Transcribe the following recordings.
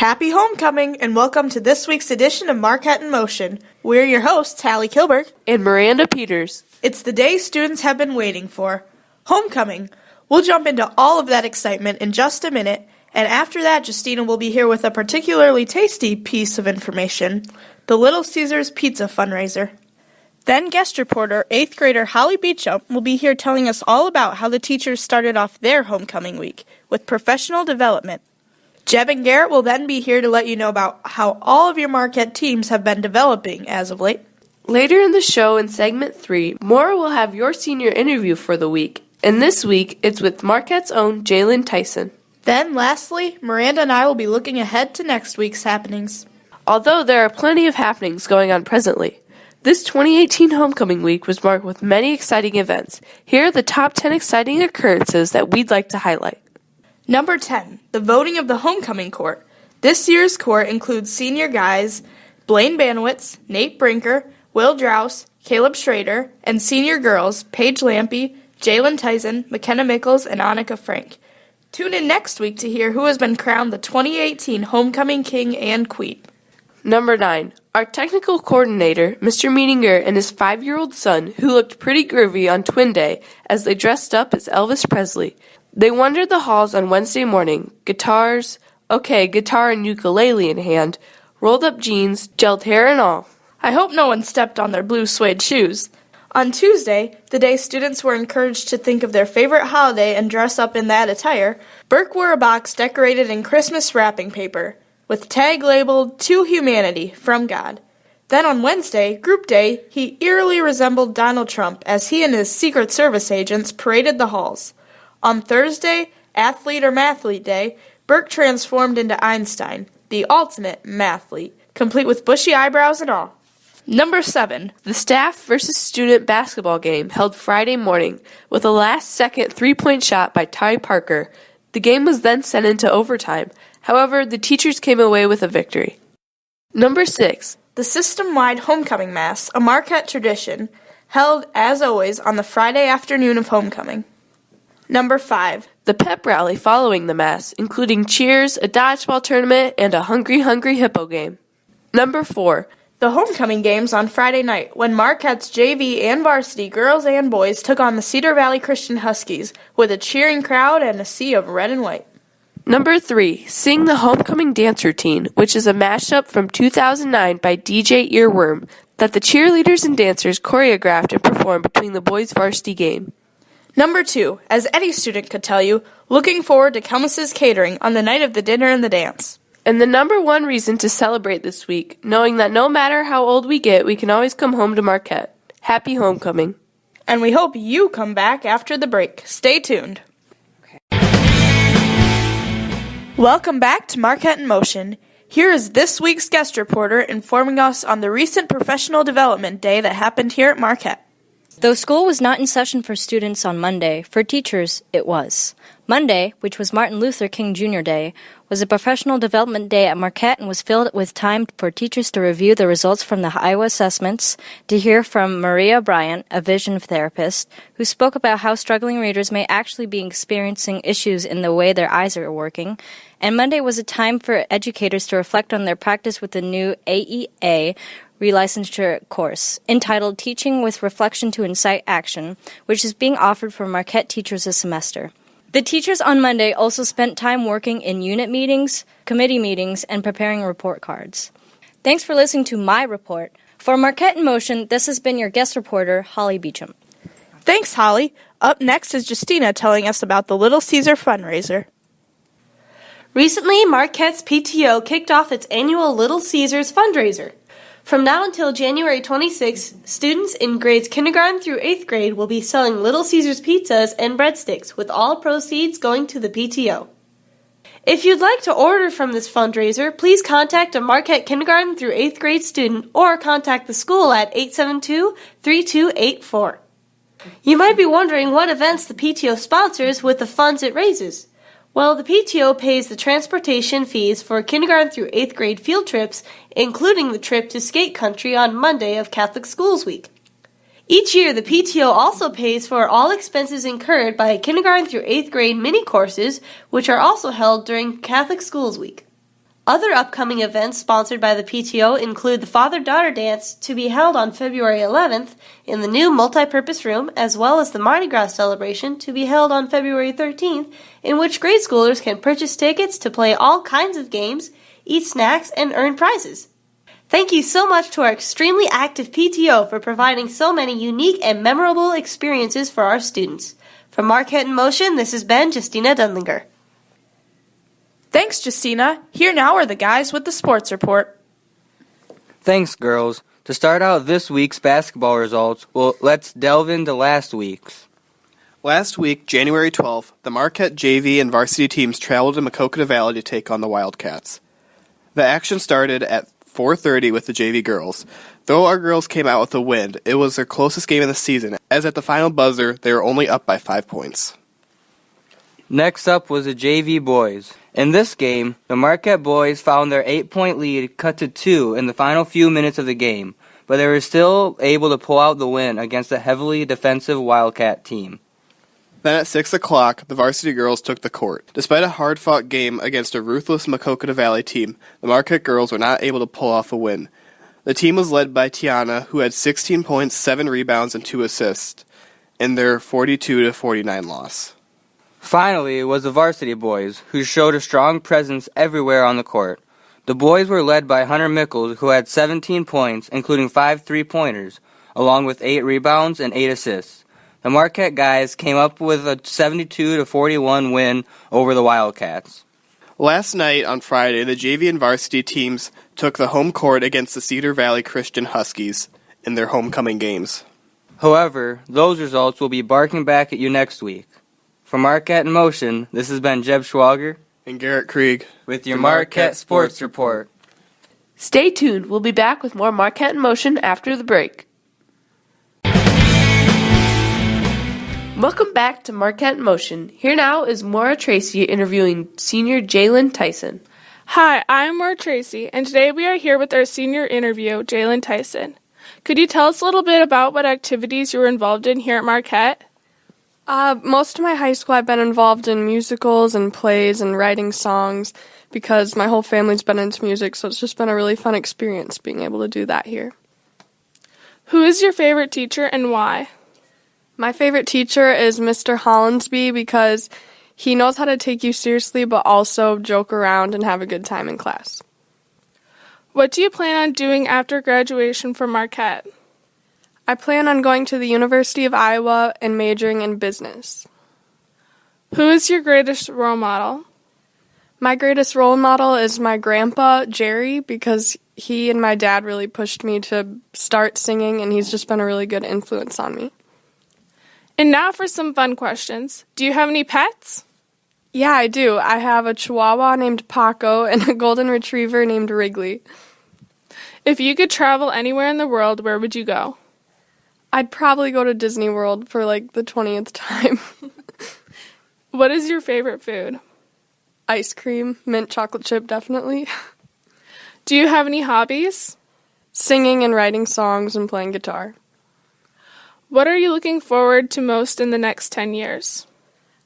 Happy homecoming, and welcome to this week's edition of Marquette in Motion. We're your hosts, Hallie Kilberg and Miranda Peters. It's the day students have been waiting for, homecoming. We'll jump into all of that excitement in just a minute, and after that, Justina will be here with a particularly tasty piece of information, the Little Caesars Pizza fundraiser. Then guest reporter, 8th grader Holly Beecham will be here telling us all about how the teachers started off their homecoming week with professional development. Jeb and Garrett will then be here to let you know about how all of your Marquette teams have been developing as of late. Later in the show, in segment 3, Maura will have your senior interview for the week, and this week it's with Marquette's own Jalen Tyson. Then, lastly, Miranda and I will be looking ahead to next week's happenings. Although there are plenty of happenings going on presently, this 2018 homecoming week was marked with many exciting events. Here are the top 10 exciting occurrences that we'd like to highlight. Number 10, the voting of the homecoming court. This year's court includes senior guys Blaine Banowitz, Nate Brinker, Will Drouse, Caleb Schrader, and senior girls Paige Lampy, Jalen Tyson, McKenna Mickles, and Annika Frank. Tune in next week to hear who has been crowned the 2018 homecoming king and queen. Number 9, our technical coordinator, Mr. Meetinger, and his 5-year-old son, who looked pretty groovy on Twin Day as they dressed up as Elvis Presley. They wandered the halls on Wednesday morning, guitar and ukulele in hand, rolled up jeans, gelled hair and all. I hope no one stepped on their blue suede shoes. On Tuesday, the day students were encouraged to think of their favorite holiday and dress up in that attire, Burke wore a box decorated in Christmas wrapping paper, with tag labeled, "To Humanity, from God." Then on Wednesday, Group Day, he eerily resembled Donald Trump as he and his Secret Service agents paraded the halls. On Thursday, Athlete or Mathlete Day, Burke transformed into Einstein, the ultimate mathlete, complete with bushy eyebrows and all. Number 7. The staff versus student basketball game held Friday morning with a last-second three-point shot by Ty Parker. The game was then sent into overtime. However, the teachers came away with a victory. Number 6. The system-wide homecoming mass, a Marquette tradition, held, as always, on the Friday afternoon of homecoming. Number 5. The pep rally following the mass, including cheers, a dodgeball tournament, and a Hungry Hungry Hippo game. Number 4. The homecoming games on Friday night, when Marquette's JV and varsity girls and boys took on the Cedar Valley Christian Huskies, with a cheering crowd and a sea of red and white. Number 3. Sing the Homecoming Dance Routine, which is a mashup from 2009 by DJ Earworm that the cheerleaders and dancers choreographed and performed between the boys' varsity game. Number 2, as any student could tell you, looking forward to Kelmus's catering on the night of the dinner and the dance. And the number 1 reason to celebrate this week, knowing that no matter how old we get, we can always come home to Marquette. Happy homecoming. And we hope you come back after the break. Stay tuned. Welcome back to Marquette in Motion. Here is this week's guest reporter informing us on the recent Professional Development Day that happened here at Marquette. Though school was not in session for students on Monday, for teachers, it was. Monday, which was Martin Luther King Jr. Day, was a professional development day at Marquette and was filled with time for teachers to review the results from the Iowa assessments, to hear from Maria Bryant, a vision therapist, who spoke about how struggling readers may actually be experiencing issues in the way their eyes are working, and Monday was a time for educators to reflect on their practice with the new AEA relicensure course, entitled Teaching with Reflection to Incite Action, which is being offered for Marquette teachers this semester. The teachers on Monday also spent time working in unit meetings, committee meetings, and preparing report cards. Thanks for listening to my report. For Marquette in Motion, this has been your guest reporter, Holly Beecham. Thanks, Holly. Up next is Justina telling us about the Little Caesar fundraiser. Recently, Marquette's PTO kicked off its annual Little Caesars fundraiser. From now until January 26, students in grades kindergarten through 8th grade will be selling Little Caesars pizzas and breadsticks, with all proceeds going to the PTO. If you'd like to order from this fundraiser, please contact a Marquette kindergarten through 8th grade student or contact the school at 872-3284. You might be wondering what events the PTO sponsors with the funds it raises. Well, the PTO pays the transportation fees for kindergarten through 8th grade field trips, including the trip to skate country on Monday of Catholic Schools Week. Each year, the PTO also pays for all expenses incurred by kindergarten through 8th grade mini courses, which are also held during Catholic Schools Week. Other upcoming events sponsored by the PTO include the Father-Daughter Dance to be held on February 11th in the new multipurpose room, as well as the Mardi Gras celebration to be held on February 13th, in which grade schoolers can purchase tickets to play all kinds of games, eat snacks, and earn prizes. Thank you so much to our extremely active PTO for providing so many unique and memorable experiences for our students. From Marquette in Motion, this has been Justina Dunlinger. Thanks, Justina. Here now are the guys with the sports report. Thanks, girls. To start out this week's basketball results, well, let's delve into last week's. Last week, January 12th, the Marquette JV and varsity teams traveled to Maquoketa Valley to take on the Wildcats. The action started at 4:30 with the JV girls. Though our girls came out with a win, it was their closest game of the season, as at the final buzzer, they were only up by 5 points. Next up was the JV boys. In this game, the Marquette boys found their 8-point lead cut to 2 in the final few minutes of the game, but they were still able to pull out the win against a heavily defensive Wildcat team. Then at 6 o'clock, the varsity girls took the court. Despite a hard-fought game against a ruthless Maquoketa Valley team, the Marquette girls were not able to pull off a win. The team was led by Tiana, who had 16 points, 7 rebounds, and 2 assists in their 42-49 loss. Finally, it was the varsity boys, who showed a strong presence everywhere on the court. The boys were led by Hunter Mickles, who had 17 points, including 5 three-pointers, along with 8 rebounds and 8 assists. The Marquette guys came up with a 72-41 win over the Wildcats. Last night, on Friday, the JV and varsity teams took the home court against the Cedar Valley Christian Huskies in their homecoming games. However, those results will be barking back at you next week. From Marquette in Motion, this has been Jeb Schwager And Garrett Krieg with your Marquette Sports Report. Stay tuned. We'll be back with more Marquette in Motion after the break. Welcome back to Marquette in Motion. Here now is Maura Tracy interviewing senior Jalen Tyson. Hi, I'm Maura Tracy, and today we are here with our senior interview, Jalen Tyson. Could you tell us a little bit about what activities you were involved in here at Marquette? Most of my high school I've been involved in musicals and plays and writing songs because my whole family's been into music, so it's just been a really fun experience being able to do that here. Who is your favorite teacher and why? My favorite teacher is Mr. Hollinsby because he knows how to take you seriously but also joke around and have a good time in class. What do you plan on doing after graduation from Marquette? I plan on going to the University of Iowa and majoring in business. Who is your greatest role model? My greatest role model is my grandpa, Jerry, because he and my dad really pushed me to start singing, and he's just been a really good influence on me. And now for some fun questions. Do you have any pets? Yeah, I do. I have a Chihuahua named Paco and a Golden Retriever named Wrigley. If you could travel anywhere in the world, where would you go? I'd probably go to Disney World for like the 20th time. What is your favorite food? Ice cream, mint chocolate chip, definitely. Do you have any hobbies? Singing and writing songs and playing guitar. What are you looking forward to most in the next 10 years?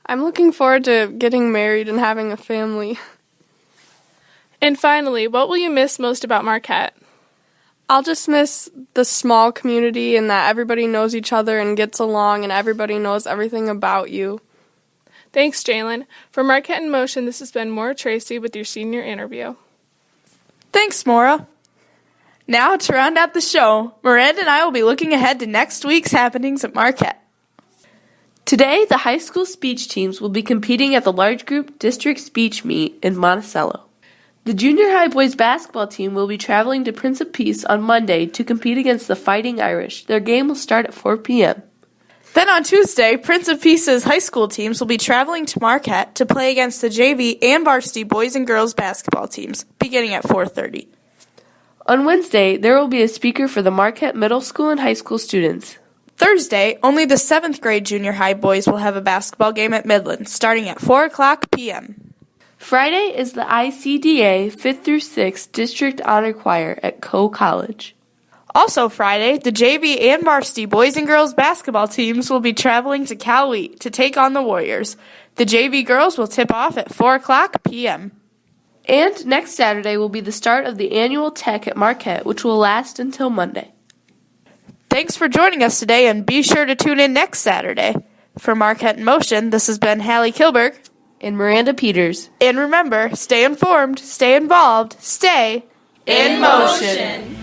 I'm looking forward to getting married and having a family. And finally, what will you miss most about Marquette? I'll just miss the small community and that everybody knows each other and gets along and everybody knows everything about you. Thanks, Jalen. For Marquette in Motion, this has been Maura Tracy with your senior interview. Thanks, Maura. Now, to round out the show, Miranda and I will be looking ahead to next week's happenings at Marquette. Today, the high school speech teams will be competing at the large group district speech meet in Monticello. The junior high boys basketball team will be traveling to Prince of Peace on Monday to compete against the Fighting Irish. Their game will start at 4 p.m. Then on Tuesday, Prince of Peace's high school teams will be traveling to Marquette to play against the JV and varsity boys and girls basketball teams, beginning at 4:30. On Wednesday, there will be a speaker for the Marquette middle school and high school students. Thursday, only the 7th grade junior high boys will have a basketball game at Midland, starting at 4 o'clock p.m. Friday is the ICDA 5th through 6th District Honor Choir at Coe College. Also Friday, the JV and varsity boys and girls basketball teams will be traveling to Cal Wheat to take on the Warriors. The JV girls will tip off at 4 o'clock p.m. And next Saturday will be the start of the annual Tech at Marquette, which will last until Monday. Thanks for joining us today, and be sure to tune in next Saturday. For Marquette in Motion, this has been Hallie Kilberg And Miranda Peters. And remember, stay informed, stay involved, stay in motion.